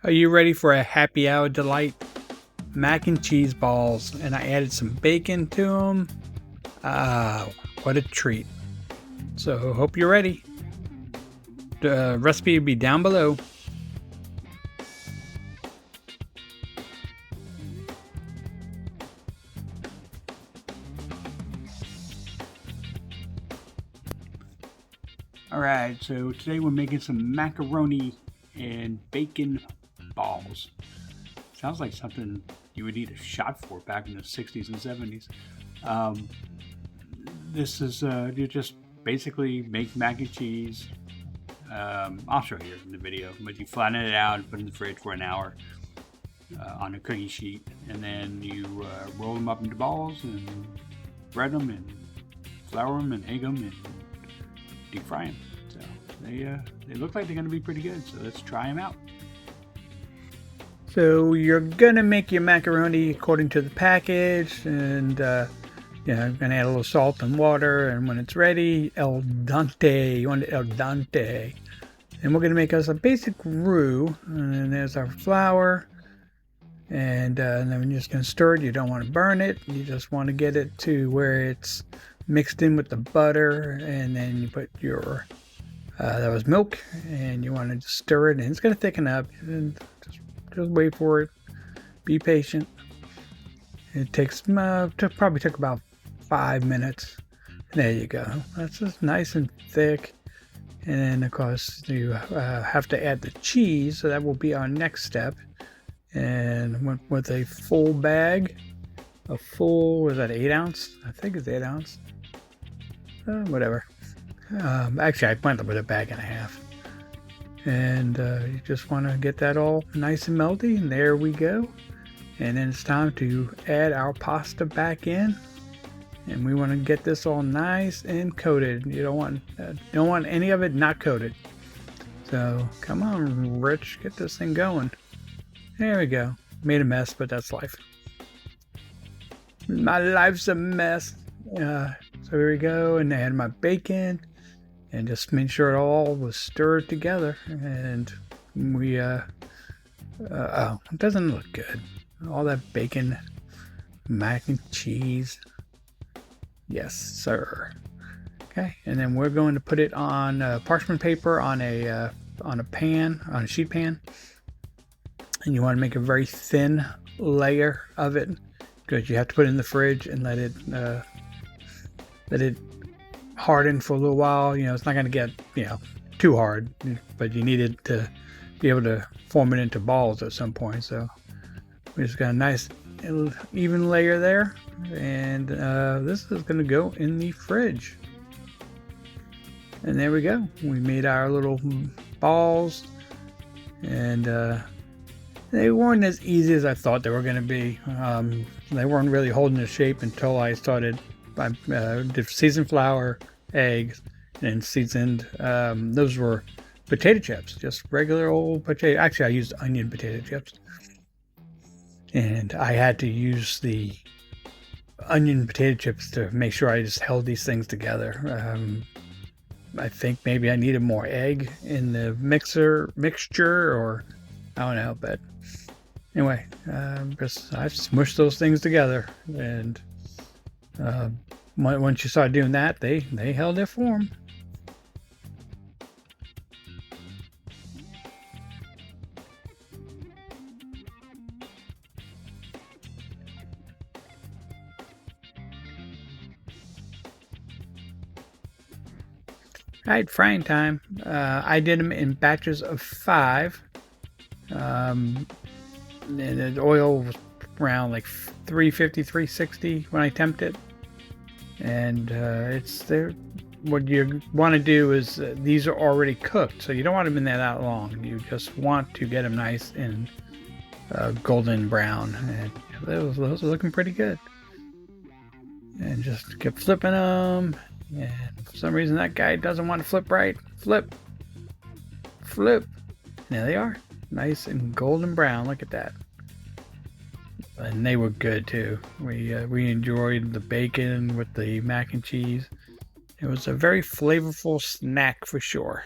Are you ready for a happy hour delight? Mac and cheese balls, and I added some bacon to them. Ah, what a treat. So hope you're ready. The recipe will be down below. Alright, so today we're making some macaroni and bacon balls. Sounds like something you would need a shot for back in the 60s and 70s. This is, you just basically make mac and cheese. I'll show you in the video, but you flatten it out and put it in the fridge for an hour on a cookie sheet, and then you roll them up into balls and bread them and flour them and egg them and deep fry them. So they look like they're going to be pretty good, so let's try them out. So you're gonna make your macaroni according to the package, and I'm gonna add a little salt and water, and when it's ready, el dente. You want it el dente. And we're gonna make us a basic roux, and then there's our flour, and then you're just gonna stir it. You don't want to burn it. You just want to get it to where it's mixed in with the butter, and then you put your that was milk, and you want to stir it, and it's gonna thicken up. And just wait for it. Be patient. It takes probably took about 5 minutes. There you go. That's just nice and thick. And then of course you have to add the cheese, so that will be our next step. And went with a full bag, was that 8 ounce? I think it's 8 ounce. Whatever. Actually, I went with a bag and a half. And you just want to get that all nice and melty, and there we go. And then it's time to add our pasta back in, and we want to get this all nice and coated. You don't want any of it not coated. So come on, Rich, get this thing going. There we go. Made a mess, but that's life. My life's a mess. So here we go, and I add my bacon. And just make sure it all was stirred together, and we it doesn't look good. All that bacon, mac and cheese. Yes, sir. Okay, and then we're going to put it on parchment paper on a sheet pan, and you want to make a very thin layer of it, because you have to put it in the fridge and let it harden for a little while. It's not going to get too hard, but you need it to be able to form it into balls at some point. So we just got a nice even layer there, and this is going to go in the fridge. And there we go. We made our little balls, and they weren't as easy as I thought they were going to be. They weren't really holding the shape until I started. I did seasoned flour, eggs, and seasoned, those were potato chips, just regular old potato. Actually, I used onion potato chips. And I had to use the onion potato chips to make sure I just held these things together. I think maybe I needed more egg in the mixture, or I don't know, but anyway, I smushed those things together, and once you start doing that, they held their form. Alright, frying time. I did them in batches of 5. And the oil was around like 350, 360 when I temped it. And it's there. What you want to do is these are already cooked, so you don't want them in there that long. You just want to get them nice and golden brown, and those are looking pretty good. And just keep flipping them, and for some reason that guy doesn't want to flip right. Flip. There they are, nice and golden brown. Look at that. And they were good too. We enjoyed the bacon with the mac and cheese. It was a very flavorful snack for sure.